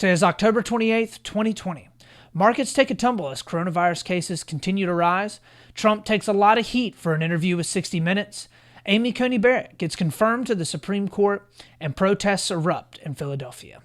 Today is October 28th, 2020. Markets take a tumble as coronavirus cases continue to rise. Trump takes a lot of heat for an interview with 60 Minutes. Coney Barrett gets confirmed to the Supreme Court, and protests erupt in Philadelphia.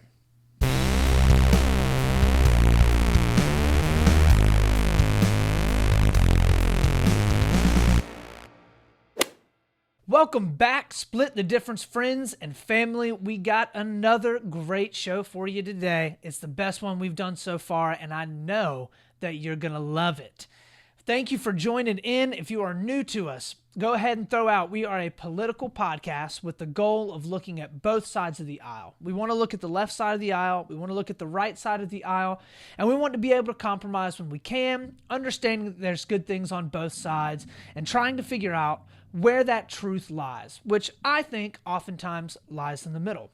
Welcome back, Split the Difference friends and family. We got another great show for you today. It's the best one we've done so far, and I know that you're going to love it. Thank you for joining in. If you are new to us, go ahead and throw out, we are a political podcast with the goal of looking at both sides of the aisle. We want to look at the left side of the aisle, we want to look at the right side of the aisle, and we want to be able to compromise when we can, understanding that there's good things on both sides, and trying to figure out where that truth lies, which I think oftentimes lies in the middle.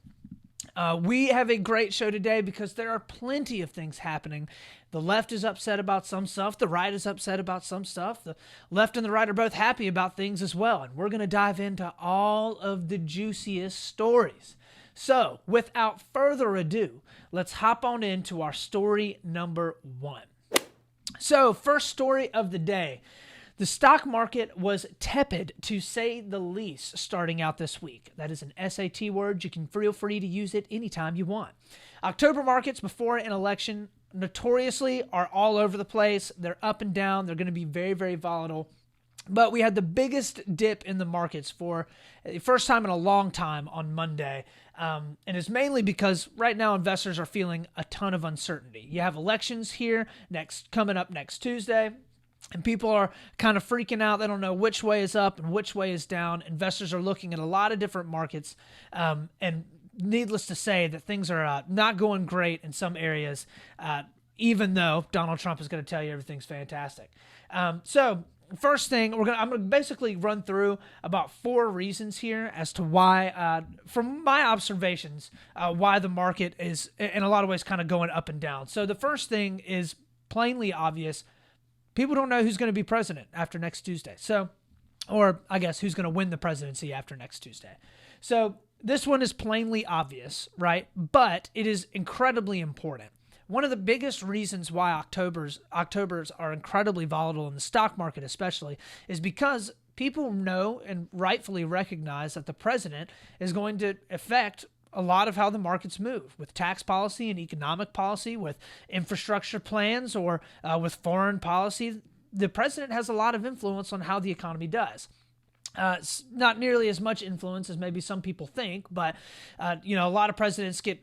We have a great show today because there are plenty of things happening. The left is upset about some stuff. The right is upset about some stuff. The left and the right are both happy about things as well. And we're going to dive into all of the juiciest stories. So without further ado, let's hop on into our story number one. So first story of the day. The stock market was tepid, to say the least, starting out this week. That is an SAT word. You can feel free to use it anytime you want. October markets before an election notoriously are all over the place. They're up and down. They're going to be very, very volatile. But we had the biggest dip in the markets for the first time in a long time on Monday. And it's mainly because right now investors are feeling a ton of uncertainty. You have elections here coming up next Tuesday. And people are kind of freaking out. They don't know which way is up and which way is down. Investors are looking at a lot of different markets. And needless to say that things are not going great in some areas, even though Donald Trump is going to tell you everything's fantastic. So first thing, I'm going to basically run through about 4 reasons here as to why, from my observations, why the market is in a lot of ways kind of going up and down. So the first thing is plainly obvious. People don't know who's going to be president after next Tuesday. Or I guess who's going to win the presidency after next Tuesday. So this one is plainly obvious, right? But it is incredibly important. One of the biggest reasons why Octobers are incredibly volatile in the stock market especially is because people know and rightfully recognize that the president is going to affect a lot of how the markets move with tax policy and economic policy, with infrastructure plans, or with foreign policy. The president has a lot of influence on how the economy does. It's not nearly as much influence as maybe some people think, but a lot of presidents get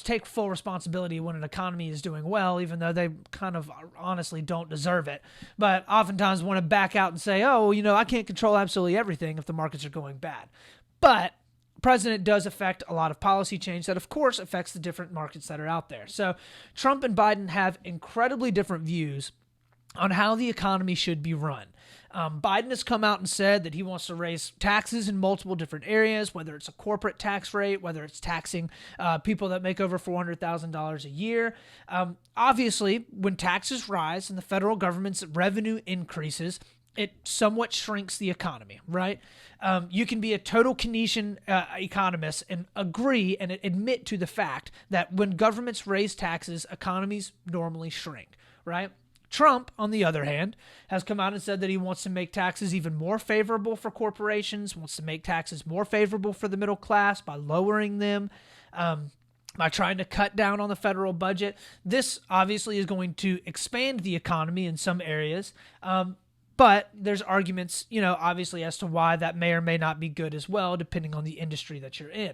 take full responsibility when an economy is doing well, even though they kind of honestly don't deserve it. But oftentimes want to back out and say, I can't control absolutely everything if the markets are going bad. But president does affect a lot of policy change that, of course, affects the different markets that are out there. So Trump and Biden have incredibly different views on how the economy should be run. Biden has come out and said that he wants to raise taxes in multiple different areas, whether it's a corporate tax rate, whether it's taxing people that make over $400,000 a year. Obviously, when taxes rise and the federal government's revenue increases, it somewhat shrinks the economy, right? You can be a total Keynesian economist and agree and admit to the fact that when governments raise taxes, economies normally shrink, right? Trump, on the other hand, has come out and said that he wants to make taxes even more favorable for corporations, wants to make taxes more favorable for the middle class by lowering them, by trying to cut down on the federal budget. This obviously is going to expand the economy in some areas, but there's arguments, obviously as to why that may or may not be good as well, depending on the industry that you're in.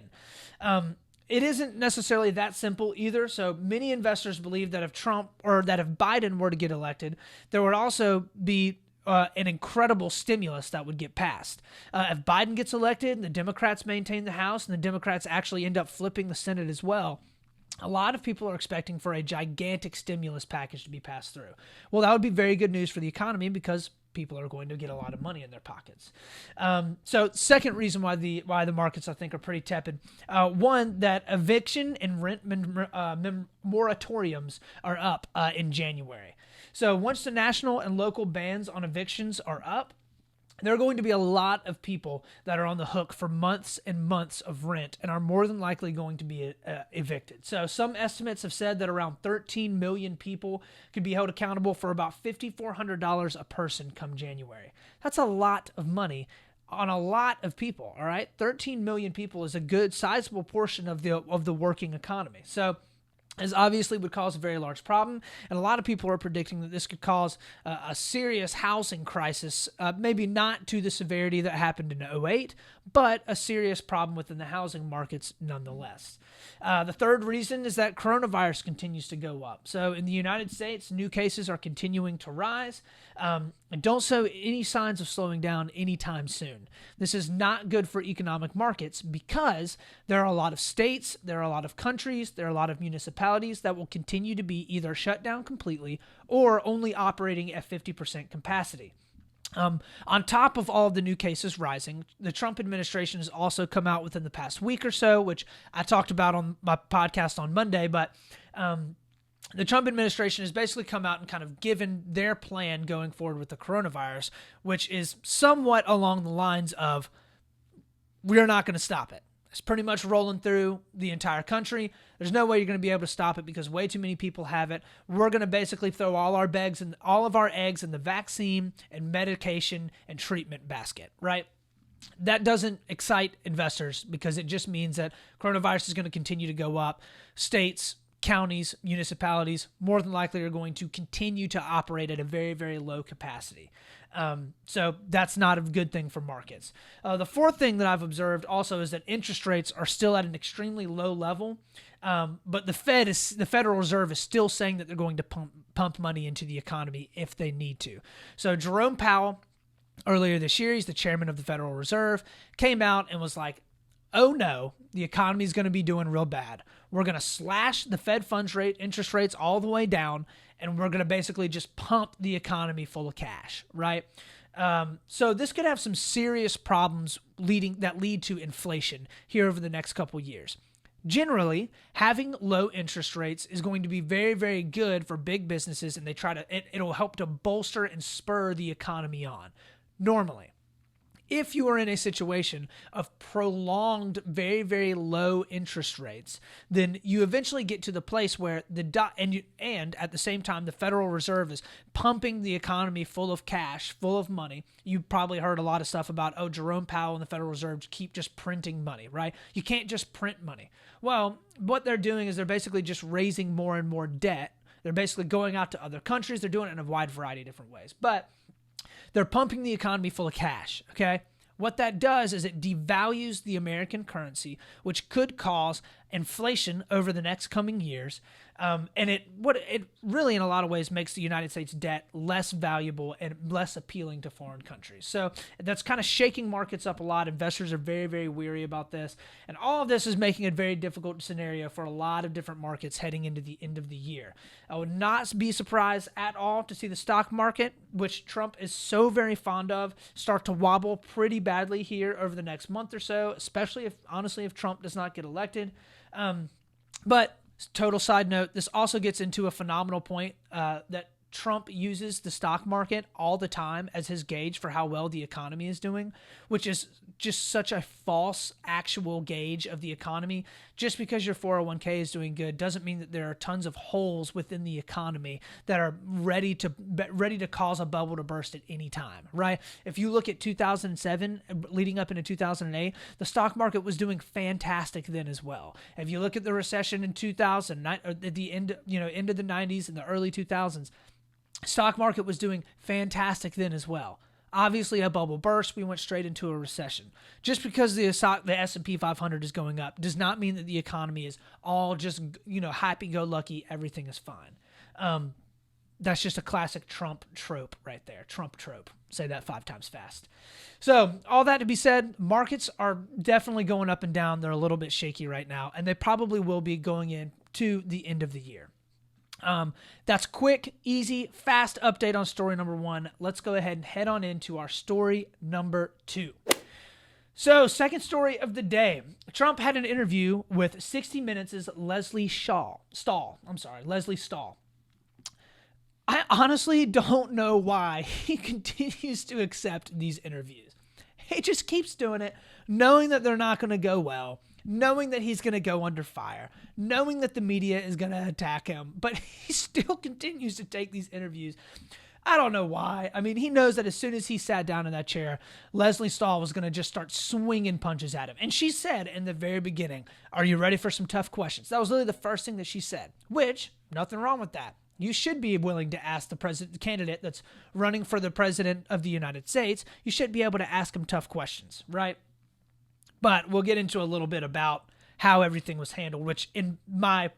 It isn't necessarily that simple either. So many investors believe that if Biden were to get elected, there would also be an incredible stimulus that would get passed. If Biden gets elected and the Democrats maintain the House and the Democrats actually end up flipping the Senate as well, a lot of people are expecting for a gigantic stimulus package to be passed through. Well, that would be very good news for the economy because people are going to get a lot of money in their pockets. So second reason why the markets, I think, are pretty tepid. One, that eviction and rent moratoriums are up in January. So once the national and local bans on evictions are up, there are going to be a lot of people that are on the hook for months and months of rent and are more than likely going to be evicted. So some estimates have said that around 13 million people could be held accountable for about $5,400 a person come January. That's a lot of money on a lot of people, all right? 13 million people is a good sizable portion of the working economy. So this obviously would cause a very large problem, and a lot of people are predicting that this could cause a serious housing crisis, maybe not to the severity that happened in '08, but a serious problem within the housing markets nonetheless. The third reason is that coronavirus continues to go up. So in the United States, new cases are continuing to rise and don't show any signs of slowing down anytime soon. This is not good for economic markets because there are a lot of states, there are a lot of countries, there are a lot of municipalities that will continue to be either shut down completely or only operating at 50% capacity. On top of all of the new cases rising, the Trump administration has also come out within the past week or so, which I talked about on my podcast on Monday, but the Trump administration has basically come out and kind of given their plan going forward with the coronavirus, which is somewhat along the lines of, we're not going to stop it. It's pretty much rolling through the entire country. There's no way you're going to be able to stop it because way too many people have it. We're going to basically throw all of our eggs in the vaccine and medication and treatment basket, right? That doesn't excite investors because it just means that coronavirus is going to continue to go up. States, counties, municipalities more than likely are going to continue to operate at a very, very low capacity. So that's not a good thing for markets. The fourth thing that I've observed also is that interest rates are still at an extremely low level, but the Federal Reserve is still saying that they're going to pump money into the economy if they need to. So Jerome Powell, earlier this year, he's the chairman of the Federal Reserve, came out and was like, oh no, the economy is going to be doing real bad. We're going to slash the Fed funds rate, interest rates all the way down, and we're going to basically just pump the economy full of cash, right? So this could have some serious problems that lead to inflation here over the next couple years. Generally, having low interest rates is going to be very, very good for big businesses, and it'll help to bolster and spur the economy on. Normally, if you are in a situation of prolonged, very, very low interest rates, then you eventually get to the place where and at the same time, the Federal Reserve is pumping the economy full of cash, full of money. You probably heard a lot of stuff about, Jerome Powell and the Federal Reserve keep just printing money, right? You can't just print money. Well, what they're doing is they're basically just raising more and more debt. They're basically going out to other countries. They're doing it in a wide variety of different ways. But they're pumping the economy full of cash, okay? What that does is it devalues the American currency, which could cause inflation over the next coming years. And it really, in a lot of ways, makes the United States debt less valuable and less appealing to foreign countries. So that's kind of shaking markets up a lot. Investors are very, very weary about this. And all of this is making a very difficult scenario for a lot of different markets heading into the end of the year. I would not be surprised at all to see the stock market, which Trump is so very fond of, start to wobble pretty badly here over the next month or so, especially if Trump does not get elected. But total side note, this also gets into a phenomenal point that Trump uses the stock market all the time as his gauge for how well the economy is doing, which is just such a false actual gauge of the economy. Just because your 401k is doing good doesn't mean that there are tons of holes within the economy that are ready to cause a bubble to burst at any time, right? If you look at 2007 leading up into 2008, the stock market was doing fantastic then as well. If you look at the recession in 2000, at the end of the 90s and the early 2000s, stock market was doing fantastic then as well. Obviously, a bubble burst. We went straight into a recession. Just because the S&P 500 is going up does not mean that the economy is all just happy-go-lucky. Everything is fine. That's just a classic Trump trope right there. Trump trope. Say that 5 times fast. So all that to be said, markets are definitely going up and down. They're a little bit shaky right now, and they probably will be going into the end of the year. That's quick, easy, fast update on story number 1. Let's go ahead and head on into our story number 2. So, second story of the day. Trump had an interview with 60 Minutes' Leslie Stahl. I honestly don't know why he continues to accept these interviews. He just keeps doing it, knowing that they're not going to go well, knowing that he's going to go under fire, knowing that the media is going to attack him, but he still continues to take these interviews. I don't know why. I mean, he knows that as soon as he sat down in that chair, Leslie Stahl was going to just start swinging punches at him. And she said in the very beginning, "Are you ready for some tough questions?" That was literally the first thing that she said, which, nothing wrong with that. You should be willing to ask the candidate that's running for the president of the United States. You should be able to ask him tough questions, right? But we'll get into a little bit about how everything was handled, which in my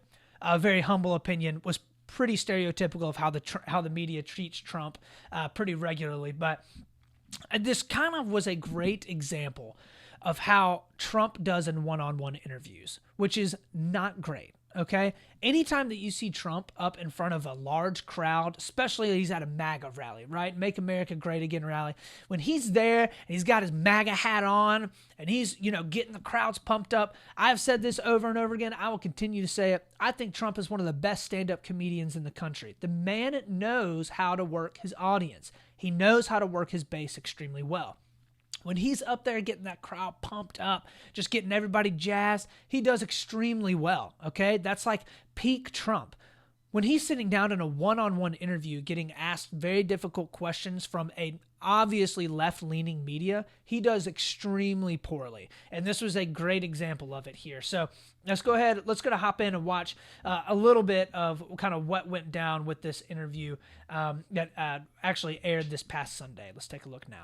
very humble opinion was pretty stereotypical of how the media treats Trump pretty regularly. But this kind of was a great example of how Trump does in one-on-one interviews, which is not great. Okay? Anytime that you see Trump up in front of a large crowd, especially he's at a MAGA rally, right? Make America Great Again rally. When he's there and he's got his MAGA hat on and he's, getting the crowds pumped up. I've said this over and over again. I will continue to say it. I think Trump is one of the best stand-up comedians in the country. The man knows how to work his audience. He knows how to work his base extremely well. When he's up there getting that crowd pumped up, just getting everybody jazzed, he does extremely well, okay? That's like peak Trump. When he's sitting down in a one-on-one interview getting asked very difficult questions from a obviously left-leaning media, he does extremely poorly. And this was a great example of it here. So let's go ahead. Let's go to hop in and watch a little bit of kind of what went down with this interview that actually aired this past Sunday. Let's take a look now.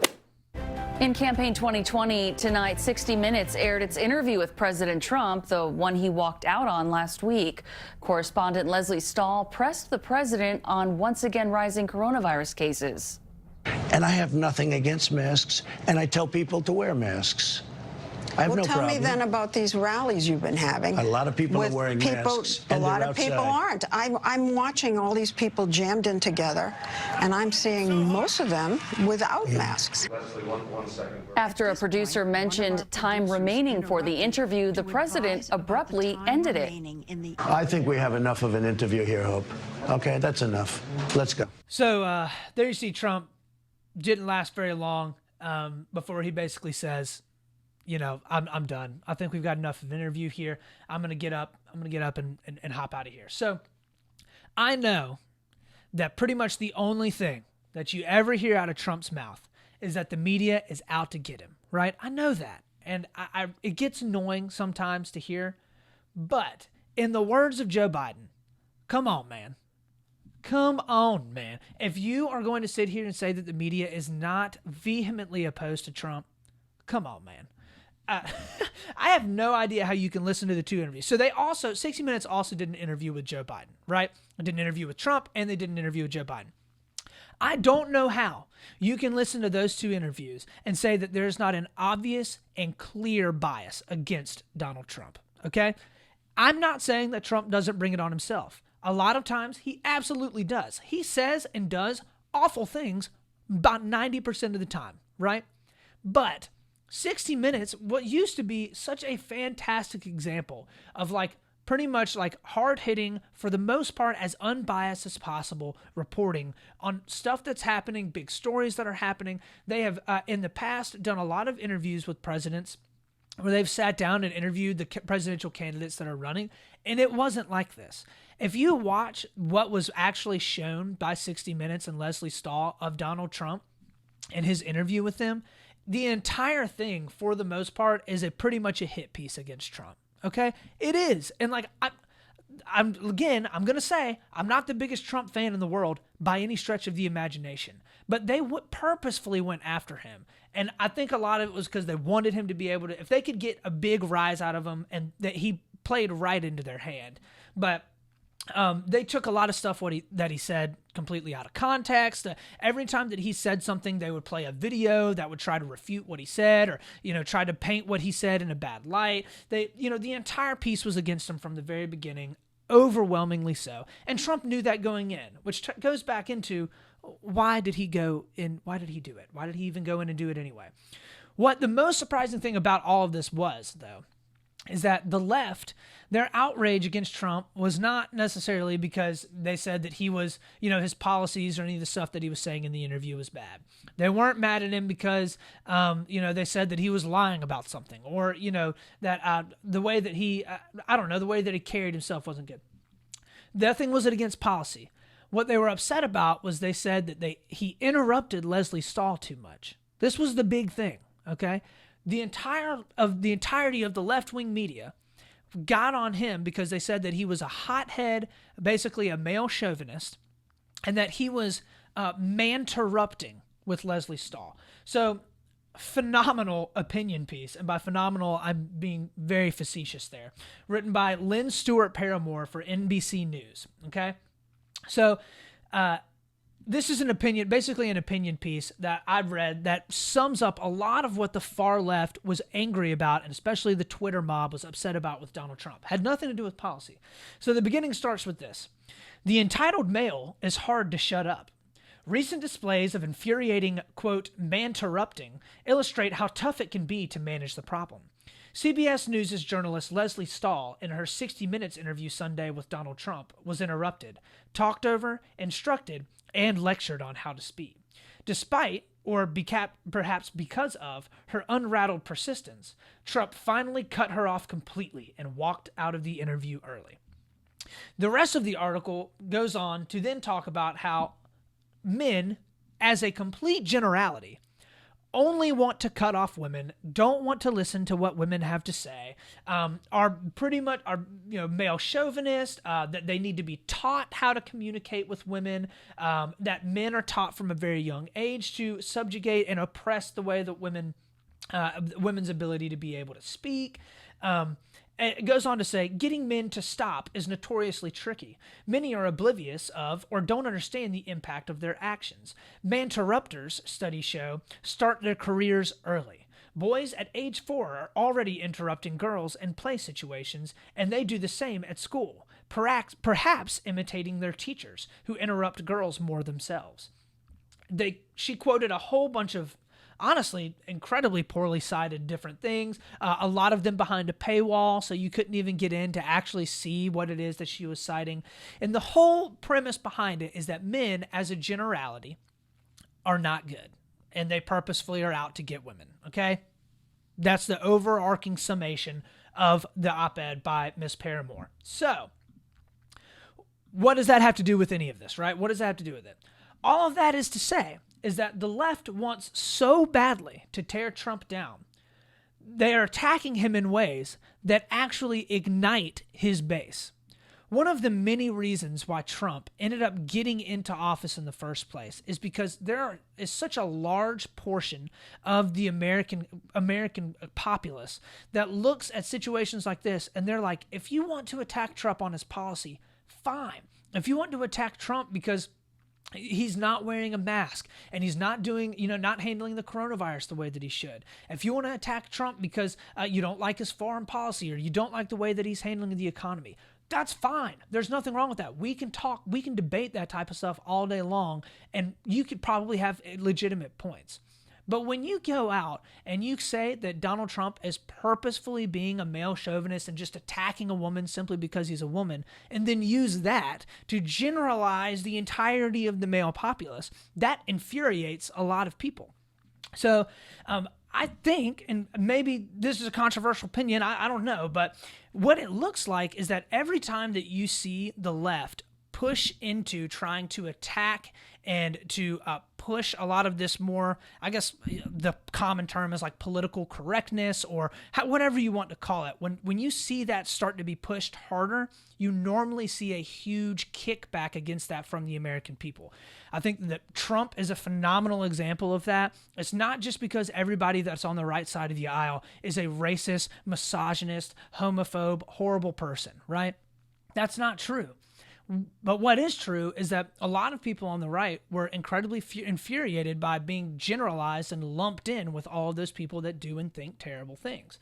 In campaign 2020, tonight, 60 Minutes aired its interview with President Trump, the one he walked out on last week. Correspondent Leslie Stahl pressed the president on once again rising coronavirus cases. And I have nothing against masks, and I tell people to wear masks. I have no problem. Well, tell me then about these rallies you've been having. A lot of people are wearing masks. A lot of people aren't. I'm watching all these people jammed in together, and I'm seeing most of them without masks. After a producer mentioned time remaining for the interview, the president abruptly ended it. I think we have enough of an interview here, Hope. Okay, that's enough. Let's go. So there you see Trump didn't last very long before he basically says, I'm done. I think we've got enough of an interview here. I'm going to get up and hop out of here. So I know that pretty much the only thing that you ever hear out of Trump's mouth is that the media is out to get him, right? I know that. And it gets annoying sometimes to hear. But in the words of Joe Biden, come on, man. Come on, man. If you are going to sit here and say that the media is not vehemently opposed to Trump, come on, man. I have no idea how you can listen to the two interviews. So 60 Minutes also did an interview with Joe Biden, right? They did an interview with Trump, and they did an interview with Joe Biden. I don't know how you can listen to those two interviews and say that there's not an obvious and clear bias against Donald Trump, okay? I'm not saying that Trump doesn't bring it on himself. A lot of times, he absolutely does. He says and does awful things about 90% of the time, right? But 60 Minutes, what used to be such a fantastic example of pretty much hard-hitting, for the most part, as unbiased as possible reporting on stuff that's happening, big stories that are happening. They have, in the past, done a lot of interviews with presidents where they've sat down and interviewed the presidential candidates that are running, and it wasn't like this. If you watch what was actually shown by 60 Minutes and Leslie Stahl of Donald Trump and his interview with them, the entire thing, for the most part, is pretty much a hit piece against Trump. Okay? It is. And I'm going to say, I'm not the biggest Trump fan in the world by any stretch of the imagination, but they purposefully went after him. And I think a lot of it was because they wanted him to be able to, if they could get a big rise out of him, and that he played right into their hand. But they took a lot of stuff that he said completely out of context. Every time that he said something, they would play a video that would try to refute what he said, or try to paint what he said in a bad light. The entire piece was against him from the very beginning, overwhelmingly so. And Trump knew that going in, which goes back into why did he go in? Why did he do it? Why did he even go in and do it anyway? What the most surprising thing about all of this was, though, is that the left, their outrage against Trump was not necessarily because they said that he was, his policies or any of the stuff that he was saying in the interview was bad. They weren't mad at him because, they said that he was lying about something, or, that the way that he, the way that he carried himself wasn't good. That thing wasn't against policy. What they were upset about was they said that he interrupted Leslie Stahl too much. This was the big thing, okay? The entirety of the left-wing media got on him because they said that he was a hothead, basically a male chauvinist, and that he was man-terrupting with Leslie Stahl. So, phenomenal opinion piece, and by phenomenal, I'm being very facetious there, written by Lynn Stewart Paramore for NBC News, okay? So, this is basically an opinion piece that I've read that sums up a lot of what the far left was angry about, and especially the Twitter mob was upset about with Donald Trump. Had nothing to do with policy. So the beginning starts with this. The entitled male is hard to shut up. Recent displays of infuriating, quote, man-terrupting illustrate how tough it can be to manage the problem. CBS News' journalist Leslie Stahl, in her 60 Minutes interview Sunday with Donald Trump, was interrupted, talked over, instructed, and lectured on how to speak. Despite, or perhaps because of, her unrattled persistence, Trump finally cut her off completely and walked out of the interview early. The rest of the article goes on to then talk about how men, as a complete generality, only want to cut off women, don't want to listen to what women have to say, are male chauvinist, that they need to be taught how to communicate with women, that men are taught from a very young age to subjugate and oppress the way that women's ability to be able to speak. It goes on to say, getting men to stop is notoriously tricky. Many are oblivious of or don't understand the impact of their actions. Man-terrupters, studies show, start their careers early. Boys at age 4 are already interrupting girls in play situations, and they do the same at school, perhaps imitating their teachers, who interrupt girls more themselves. She quoted a whole bunch of honestly, incredibly poorly cited different things, a lot of them behind a paywall, so you couldn't even get in to actually see what it is that she was citing. And the whole premise behind it is that men, as a generality, are not good, and they purposefully are out to get women, okay? That's the overarching summation of the op-ed by Miss Paramore. So, what does that have to do with any of this, right? What does that have to do with it? All of that is to say is that the left wants so badly to tear Trump down, they are attacking him in ways that actually ignite his base. One of the many reasons why Trump ended up getting into office in the first place is because there is such a large portion of the American populace that looks at situations like this and they're like, if you want to attack Trump on his policy, fine. If you want to attack Trump because he's not wearing a mask and he's not doing, not handling the coronavirus the way that he should. If you want to attack Trump because you don't like his foreign policy or you don't like the way that he's handling the economy, that's fine. There's nothing wrong with that. We can talk, we can debate that type of stuff all day long, and you could probably have legitimate points. But when you go out and you say that Donald Trump is purposefully being a male chauvinist and just attacking a woman simply because he's a woman, and then use that to generalize the entirety of the male populace, that infuriates a lot of people. So I think, and maybe this is a controversial opinion, I don't know, but what it looks like is that every time that you see the left push into trying to attack and to push a lot of this more, I guess the common term is like political correctness or whatever you want to call it. When you see that start to be pushed harder, you normally see a huge kickback against that from the American people. I think that Trump is a phenomenal example of that. It's not just because everybody that's on the right side of the aisle is a racist, misogynist, homophobe, horrible person, right? That's not true. But what is true is that a lot of people on the right were incredibly infuriated by being generalized and lumped in with all of those people that do and think terrible things.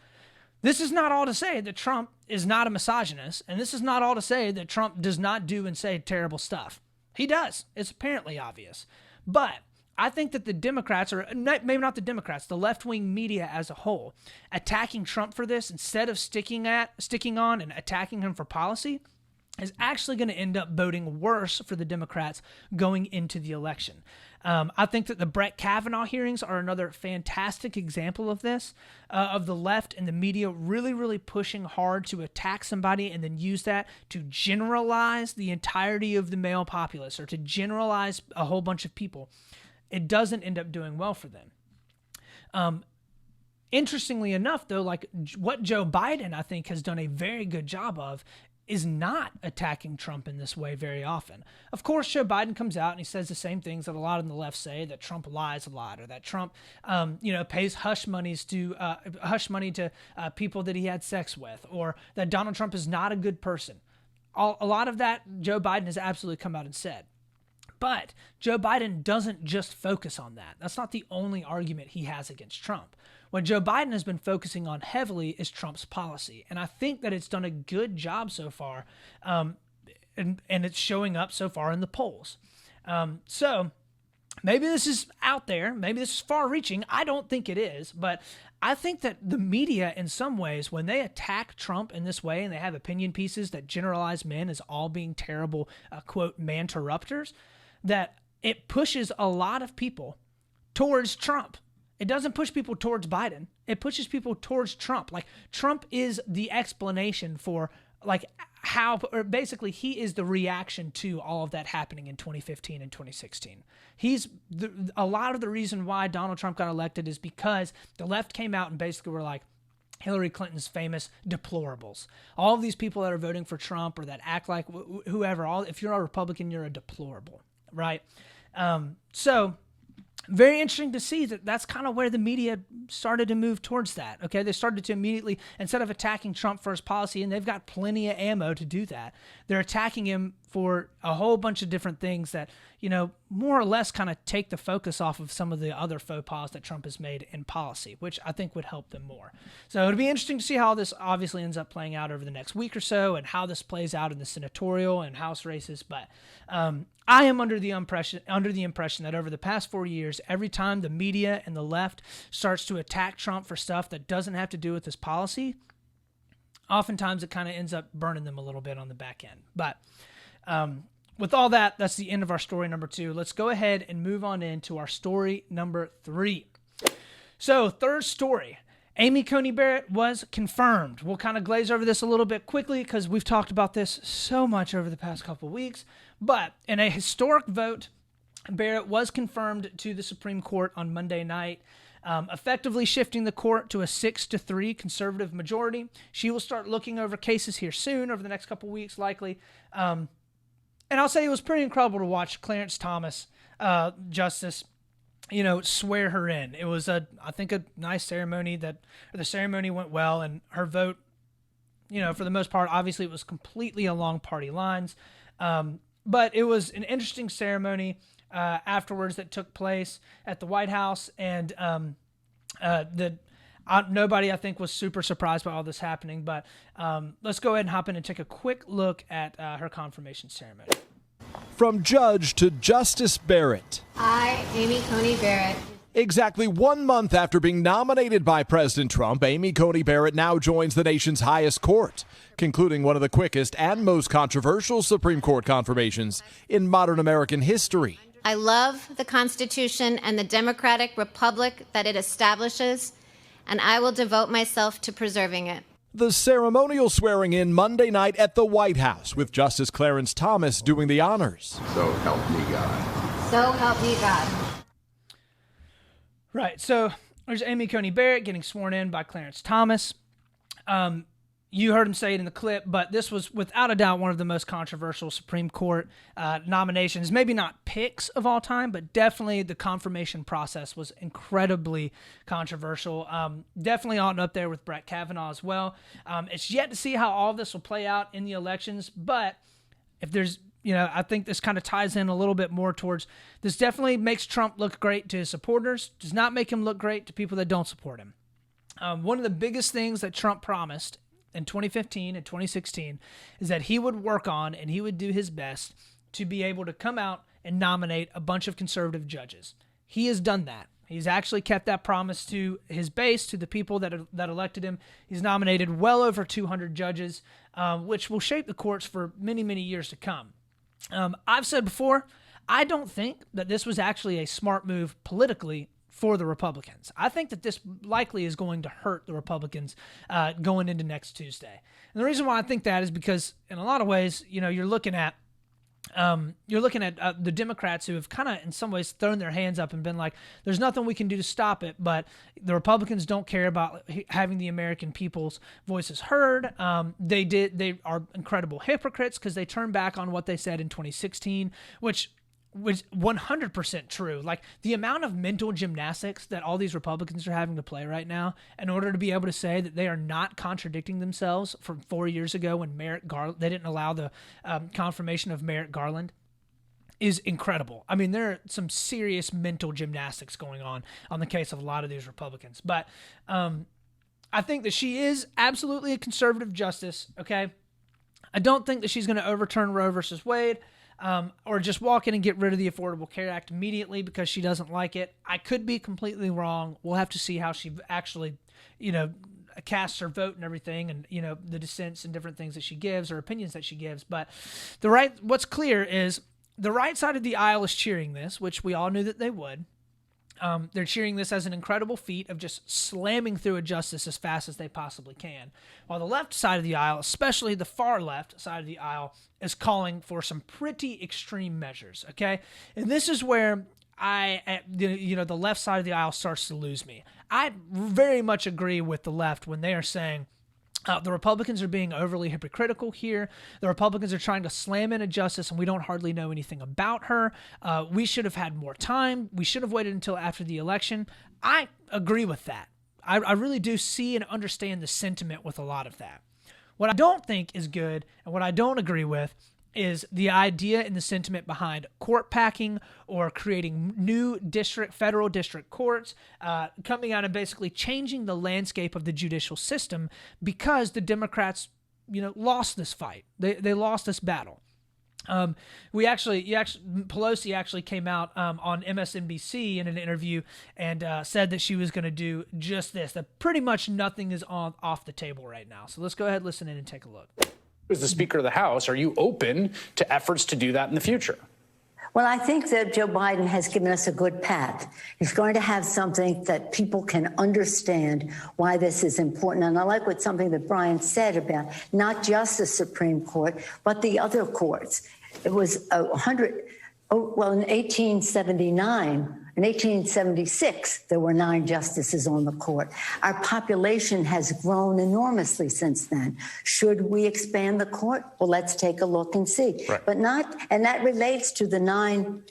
This is not all to say that Trump is not a misogynist, and this is not all to say that Trump does not do and say terrible stuff. He does. It's apparently obvious. But I think that the Democrats, or maybe not the Democrats, the left-wing media as a whole, attacking Trump for this instead of sticking on and attacking him for policy is actually going to end up boding worse for the Democrats going into the election. I think that the Brett Kavanaugh hearings are another fantastic example of this, of the left and the media really, really pushing hard to attack somebody and then use that to generalize the entirety of the male populace or to generalize a whole bunch of people. It doesn't end up doing well for them. Interestingly enough, though, like what Joe Biden, I think, has done a very good job of is not attacking Trump in this way very often. Of course, Joe Biden comes out and he says the same things that a lot on the left say, that Trump lies a lot, or that Trump, pays hush money to people that he had sex with, or that Donald Trump is not a good person. A lot of that Joe Biden has absolutely come out and said. But Joe Biden doesn't just focus on that. That's not the only argument he has against Trump. What Joe Biden has been focusing on heavily is Trump's policy. And I think that it's done a good job so far, and it's showing up so far in the polls. So maybe this is out there. Maybe this is far-reaching. I don't think it is. But I think that the media, in some ways, when they attack Trump in this way and they have opinion pieces that generalize men as all being terrible, quote, man-terrupters, that it pushes a lot of people towards Trump. It doesn't push people towards Biden. It pushes people towards Trump. Like, Trump is the explanation for, like, how, or basically he is the reaction to all of that happening in 2015 and 2016. A lot of the reason why Donald Trump got elected is because the left came out and basically were like, Hillary Clinton's famous deplorables. All of these people that are voting for Trump or that act like whoever, if you're a Republican, you're a deplorable, right? So very interesting to see that that's kind of where the media started to move towards that. Okay, they started to immediately, instead of attacking Trump for his policy, and they've got plenty of ammo to do that, they're attacking him for a whole bunch of different things that, more or less kind of take the focus off of some of the other faux pas that Trump has made in policy, which I think would help them more. So it'll be interesting to see how this obviously ends up playing out over the next week or so and how this plays out in the senatorial and House races. But I am under the impression that over the past 4 years, every time the media and the left starts to attack Trump for stuff that doesn't have to do with his policy, oftentimes it kind of ends up burning them a little bit on the back end. But with all that, that's the end of our story number 2. Let's go ahead and move on into our story number 3. So, third story. Amy Coney Barrett was confirmed. We'll kind of glaze over this a little bit quickly because we've talked about this so much over the past couple of weeks. But in a historic vote, Barrett was confirmed to the Supreme Court on Monday night, effectively shifting the court to a 6-3 conservative majority. She will start looking over cases here soon, over the next couple of weeks, likely. And I'll say it was pretty incredible to watch Clarence Thomas, Justice, swear her in. It was I think a nice ceremony the ceremony went well, and her vote, for the most part, obviously it was completely along party lines. But it was an interesting ceremony afterwards that took place at the White House, and nobody, I think, was super surprised by all this happening. But let's go ahead and hop in and take a quick look at her confirmation ceremony. From judge to Justice Barrett. I, Amy Coney Barrett. Exactly 1 month after being nominated by President Trump, Amy Coney Barrett now joins the nation's highest court, concluding one of the quickest and most controversial Supreme Court confirmations in modern American history. I love the Constitution and the democratic republic that it establishes, and I will devote myself to preserving it. The ceremonial swearing in Monday night at the White House, with Justice Clarence Thomas doing the honors. So help me God. So help me God. Right, so there's Amy Coney Barrett getting sworn in by Clarence Thomas. You heard him say it in the clip, but this was without a doubt one of the most controversial Supreme Court nominations. Maybe not picks of all time, but definitely the confirmation process was incredibly controversial. Definitely on up there with Brett Kavanaugh as well. It's yet to see how all this will play out in the elections, but if there's, I think this kind of ties in a little bit more towards, this definitely makes Trump look great to his supporters, does not make him look great to people that don't support him. One of the biggest things that Trump promised in 2015 and 2016 is that he would work on and he would do his best to be able to come out and nominate a bunch of conservative judges. he has done that. He's actually kept that promise to his base, to the people that elected him. He's nominated well over 200 judges, which will shape the courts for many, many years to come. I've said before, I don't think that this was actually a smart move politically for the Republicans. I think that this likely is going to hurt the Republicans going into next Tuesday. And the reason why I think that is because in a lot of ways, you're looking at the Democrats who have kind of in some ways thrown their hands up and been like, there's nothing we can do to stop it. But the Republicans don't care about having the American people's voices heard. They are incredible hypocrites because they turned back on what they said in 2016, which was 100% true. Like the amount of mental gymnastics that all these Republicans are having to play right now in order to be able to say that they are not contradicting themselves from 4 years ago when they didn't allow the confirmation of Merrick Garland is incredible. I mean, there are some serious mental gymnastics going on the case of a lot of these Republicans. But I think that she is absolutely a conservative justice, okay? I don't think that she's going to overturn Roe versus Wade. Or just walk in and get rid of the Affordable Care Act immediately because she doesn't like it. I could be completely wrong. We'll have to see how she actually, casts her vote and everything, and the dissents and different things that she gives or opinions that she gives. But what's clear is the right side of the aisle is cheering this, which we all knew that they would. They're cheering this as an incredible feat of just slamming through a justice as fast as they possibly can. While the left side of the aisle, especially the far left side of the aisle, is calling for some pretty extreme measures, okay? And this is where the left side of the aisle starts to lose me. I very much agree with the left when they are saying, the Republicans are being overly hypocritical here. The Republicans are trying to slam in a justice, and we don't hardly know anything about her. We should have had more time. We should have waited until after the election. I agree with that. I really do see and understand the sentiment with a lot of that. What I don't think is good and what I don't agree with is the idea and the sentiment behind court packing or creating new federal district courts, coming out and basically changing the landscape of the judicial system because the Democrats, lost this fight. They lost this battle. Pelosi actually came out on MSNBC in an interview and said that she was going to do just this, that pretty much nothing is off the table right now. So let's go ahead, listen in, and take a look. As the Speaker of the House, are you open to efforts to do that in the future? Well, I think that Joe Biden has given us a good path. He's going to have something that people can understand why this is important. And I like something that Brian said about not just the Supreme Court, but the other courts. It was in 1879. In 1876, there were 9 justices on the court. Our population has grown enormously since then. Should we expand the court? Well, let's take a look and see. Right. But and that relates to the 9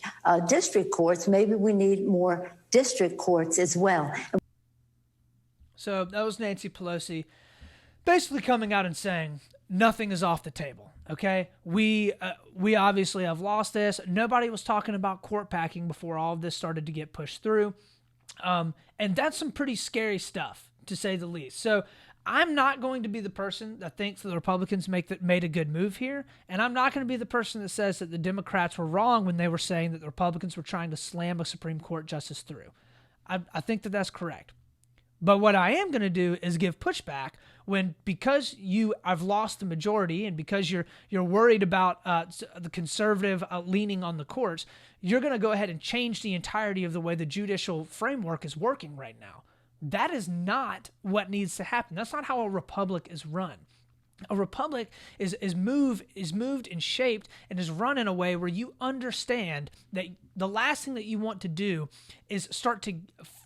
district courts. Maybe we need more district courts as well. So that was Nancy Pelosi basically coming out and saying nothing is off the table. Okay, we obviously have lost this. Nobody was talking about court packing before all of this started to get pushed through. And that's some pretty scary stuff, to say the least. So I'm not going to be the person that thinks that the Republicans made a good move here. And I'm not going to be the person that says that the Democrats were wrong when they were saying that the Republicans were trying to slam a Supreme Court justice through. I think that that's correct. But what I am going to do is give pushback because I've lost the majority and because you're worried about the conservative leaning on the courts, you're going to go ahead and change the entirety of the way the judicial framework is working right now. That is not what needs to happen. That's not how a republic is run. A republic is moved and shaped and is run in a way where you understand that the last thing that you want to do is start to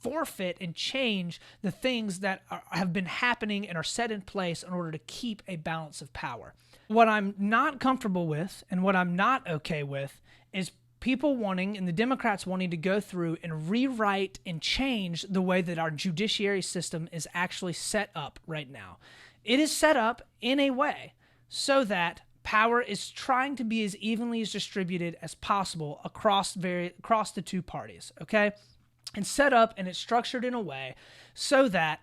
forfeit and change the things that have been happening and are set in place in order to keep a balance of power. What I'm not comfortable with and what I'm not okay with is people wanting, and the Democrats wanting, to go through and rewrite and change the way that our judiciary system is actually set up right now. It is set up in a way so that power is trying to be as evenly as distributed as possible across the two parties, okay? And set up and it's structured in a way so that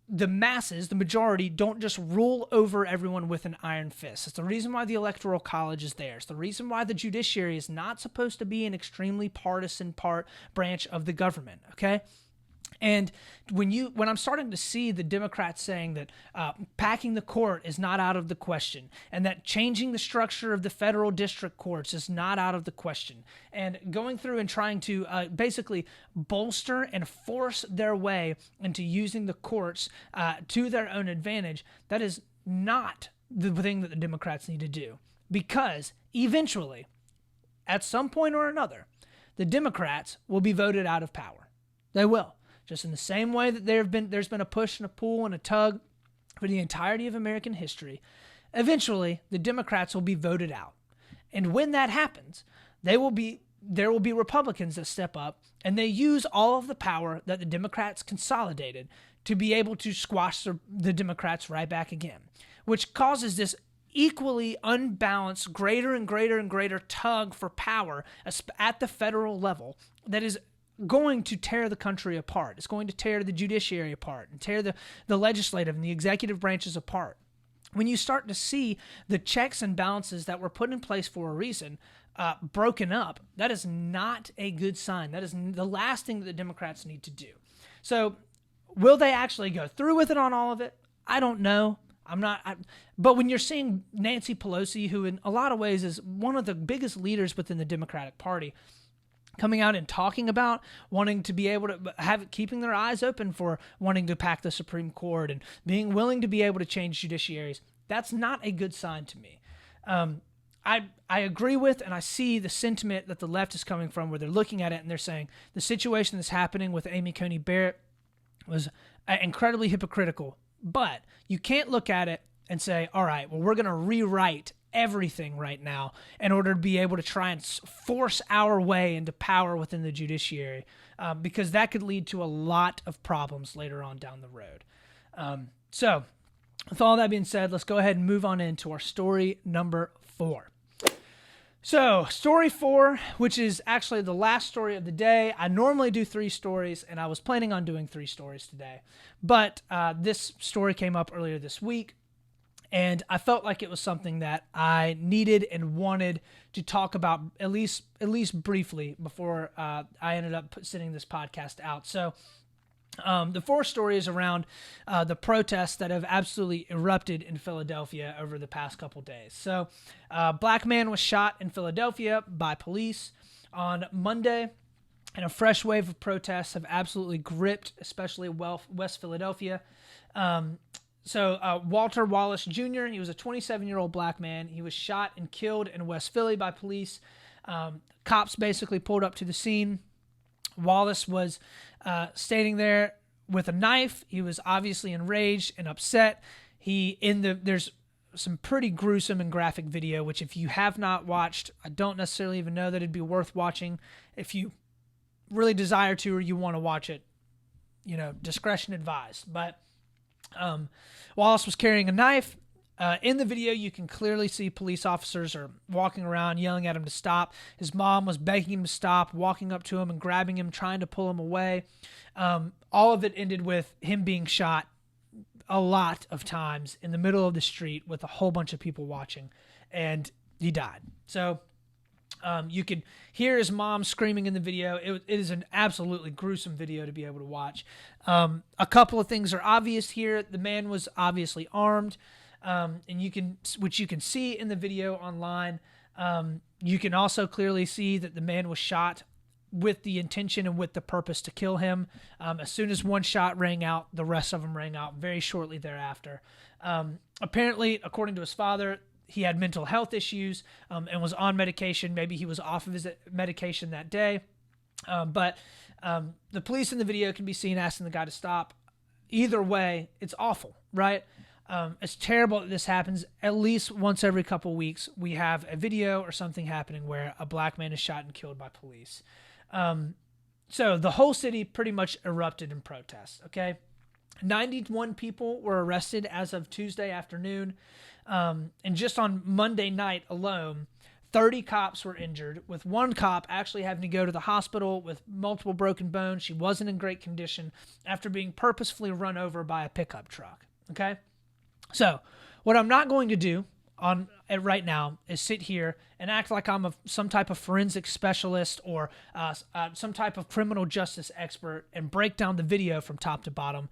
the masses, the majority, don't just rule over everyone with an iron fist. It's the reason why the Electoral College is there. It's the reason why the judiciary is not supposed to be an extremely partisan branch of the government, okay? And when I'm starting to see the Democrats saying that packing the court is not out of the question, and that changing the structure of the federal district courts is not out of the question, and going through and trying to basically bolster and force their way into using the courts to their own advantage, that is not the thing that the Democrats need to do. Because eventually, at some point or another, the Democrats will be voted out of power. They will. Just in the same way that there's been a push and a pull and a tug for the entirety of American history, eventually the Democrats will be voted out. And when that happens, there will be Republicans that step up and they use all of the power that the Democrats consolidated to be able to squash the Democrats right back again, which causes this equally unbalanced, greater and greater and greater tug for power at the federal level that is going to tear the country apart. It's going to tear the judiciary apart and tear the legislative and the executive branches apart. When you start to see the checks and balances that were put in place for a reason broken up, that is not a good sign. That is the last thing that the Democrats need to do. So will they actually go through with it on all of it? I don't know. But when you're seeing Nancy Pelosi, who in a lot of ways is one of the biggest leaders within the Democratic Party, coming out and talking about wanting to be able to keeping their eyes open for wanting to pack the Supreme Court and being willing to be able to change judiciaries, that's not a good sign to me. I agree with and I see the sentiment that the left is coming from, where they're looking at it and they're saying the situation that's happening with Amy Coney Barrett was incredibly hypocritical. But you can't look at it and say, all right, well, we're going to rewrite everything right now in order to be able to try and force our way into power within the judiciary, because that could lead to a lot of problems later on down the road. So with all that being said, let's go ahead and move on into our story number 4. So story 4, which is actually the last story of the day. I normally do 3 stories, and I was planning on doing 3 stories today, but this story came up earlier this week, and I felt like it was something that I needed and wanted to talk about at least briefly before I ended up sending this podcast out. So the 4th story is around the protests that have absolutely erupted in Philadelphia over the past couple days. So a black man was shot in Philadelphia by police on Monday, and a fresh wave of protests have absolutely gripped, especially West Philadelphia. So Walter Wallace Jr., he was a 27-year-old black man. He was shot and killed in West Philly by police. Cops basically pulled up to the scene. Wallace was standing there with a knife. He was obviously enraged and upset. There's some pretty gruesome and graphic video, which if you have not watched, I don't necessarily even know that it'd be worth watching. If you really desire to or you want to watch it, discretion advised. But Wallace was carrying a knife. In the video, you can clearly see police officers are walking around yelling at him to stop. His mom was begging him to stop, walking up to him and grabbing him, trying to pull him away. All of it ended with him being shot a lot of times in the middle of the street with a whole bunch of people watching, and he died. So you can hear his mom screaming in the video. It is an absolutely gruesome video to be able to watch. A couple of things are obvious here. The man was obviously armed, which you can see in the video online. You can also clearly see that the man was shot with the intention and with the purpose to kill him. As soon as one shot rang out, the rest of them rang out very shortly thereafter. Apparently, according to his father, he had mental health issues and was on medication. Maybe he was off of his medication that day. But the police in the video can be seen asking the guy to stop. Either way, it's awful, right? It's terrible that this happens. At least once every couple weeks, we have a video or something happening where a black man is shot and killed by police. So the whole city pretty much erupted in protest, okay? 91 people were arrested as of Tuesday afternoon. And just on Monday night alone, 30 cops were injured, with one cop actually having to go to the hospital with multiple broken bones. She wasn't in great condition after being purposefully run over by a pickup truck. Okay? So, what I'm not going to do on it right now is sit here and act like I'm some type of forensic specialist or some type of criminal justice expert and break down the video from top to bottom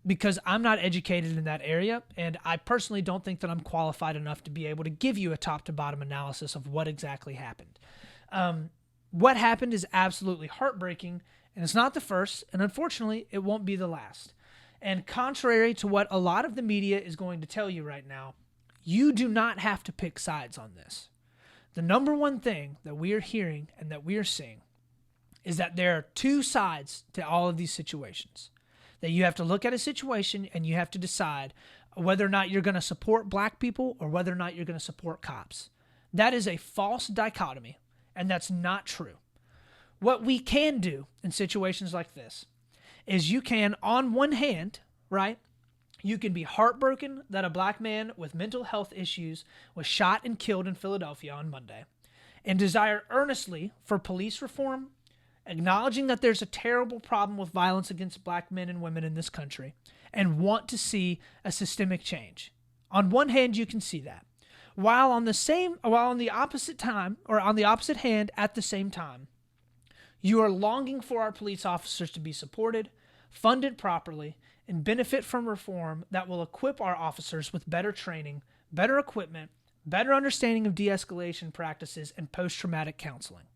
because I'm not educated in that area, and I personally don't think that I'm qualified enough to be able to give you a top to bottom analysis of what exactly happened. What happened is absolutely heartbreaking, and it's not the first, and unfortunately it won't be the last. And contrary to what a lot of the media is going to tell you right now, you do not have to pick sides on this. The number one thing that we are hearing and that we are seeing is that there are two sides to all of these situations. That you have to look at a situation and you have to decide whether or not you're going to support black people or whether or not you're going to support cops. That is a false dichotomy, and that's not true. What we can do in situations like this is you can, on one hand, right, you can be heartbroken that a black man with mental health issues was shot and killed in Philadelphia on Monday, and desire earnestly for police reform, acknowledging that there's a terrible problem with violence against black men and women in this country, and want to see a systemic change. On one hand, you can see that. While on the opposite hand, at the same time, you are longing for our police officers to be supported, funded properly, and benefit from reform that will equip our officers with better training, better equipment, better understanding of de-escalation practices, and post-traumatic counseling.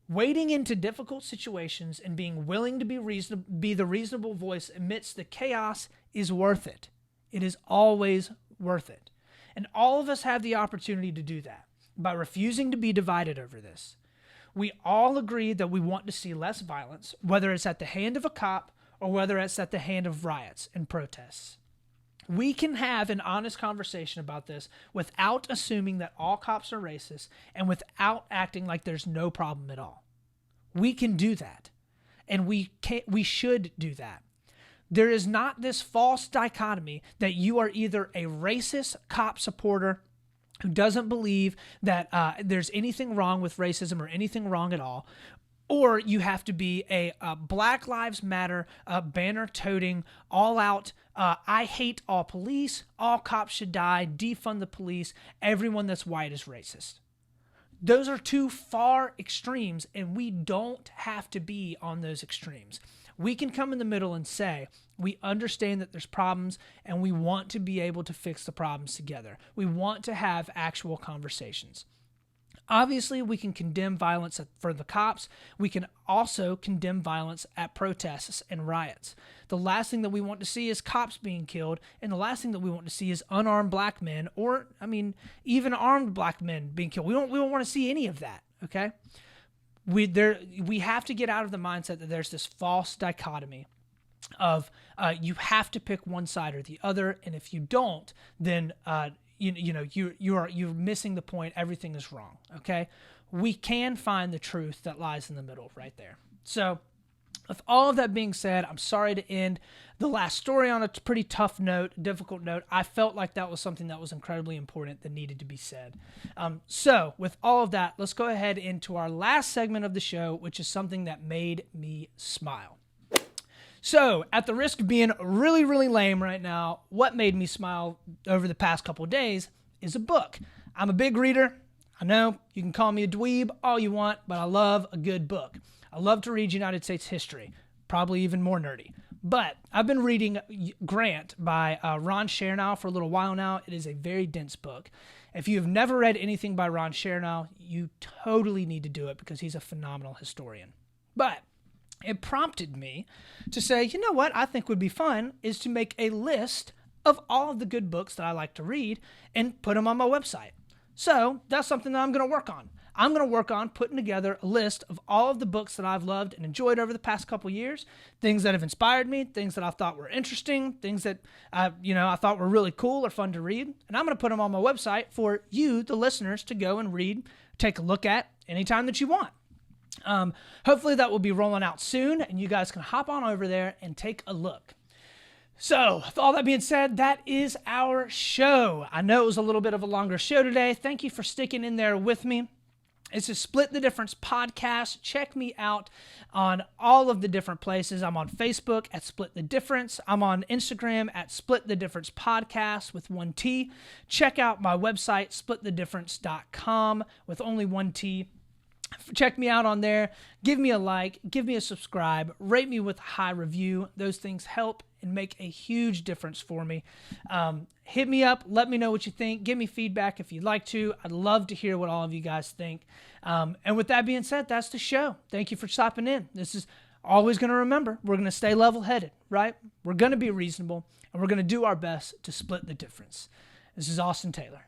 Wading into difficult situations and being willing to be the reasonable voice amidst the chaos is worth it. It is always worth it. And all of us have the opportunity to do that by refusing to be divided over this. We all agree that we want to see less violence, whether it's at the hand of a cop or whether it's at the hand of riots and protests. We can have an honest conversation about this without assuming that all cops are racist and without acting like there's no problem at all. We can do that, and we should do that. There is not this false dichotomy that you are either a racist cop supporter who doesn't believe that there's anything wrong with racism or anything wrong at all, or you have to be a Black Lives Matter banner-toting, all-out, I hate all police, all cops should die, defund the police, everyone that's white is racist. Those are two far extremes, and we don't have to be on those extremes. We can come in the middle and say, we understand that there's problems, and we want to be able to fix the problems together. We want to have actual conversations. Obviously, we can condemn violence for the cops. We can also condemn violence at protests and riots. The last thing that we want to see is cops being killed, and the last thing that we want to see is unarmed black men, or, even armed black men being killed. We don't want to see any of that, okay? We have to get out of the mindset that there's this false dichotomy of you have to pick one side or the other, and if you don't, then you're missing the point. Everything is wrong. Okay, we can find the truth that lies in the middle, right there. So, with all of that being said, I'm sorry to end the last story on a pretty tough note, difficult note. I felt like that was something that was incredibly important that needed to be said. So, with all of that, let's go ahead into our last segment of the show, which is something that made me smile. So, at the risk of being really, really lame right now, what made me smile over the past couple of days is a book. I'm a big reader. I know you can call me a dweeb all you want, but I love a good book. I love to read United States history, probably even more nerdy. But I've been reading Grant by Ron Chernow for a little while now. It is a very dense book. If you have never read anything by Ron Chernow, you totally need to do it because he's a phenomenal historian. But it prompted me to say, you know what I think would be fun is to make a list of all of the good books that I like to read and put them on my website. So that's something that I'm going to work on. I'm going to work on putting together a list of all of the books that I've loved and enjoyed over the past couple years, things that have inspired me, things that I thought were interesting, things that I thought were really cool or fun to read, and I'm going to put them on my website for you, the listeners, to go and read, take a look at anytime that you want. Hopefully that will be rolling out soon, and you guys can hop on over there and take a look. So, with all that being said, that is our show. I know it was a little bit of a longer show today. Thank you for sticking in there with me. It's a Split the Difference podcast. Check me out on all of the different places. I'm on Facebook at Split the Difference. I'm on Instagram at Split the Difference Podcast with 1 T. Check out my website, splitthedifference.com with only 1 T. Check me out on there. Give me a like. Give me a subscribe. Rate me with a high review. Those things help and make a huge difference for me. Hit me up. Let me know what you think. Give me feedback if you'd like to. I'd love to hear what all of you guys think. And with that being said, that's the show. Thank you for stopping in. This is always going to remember, we're going to stay level-headed, right? We're going to be reasonable, and we're going to do our best to split the difference. This is Austin Taylor.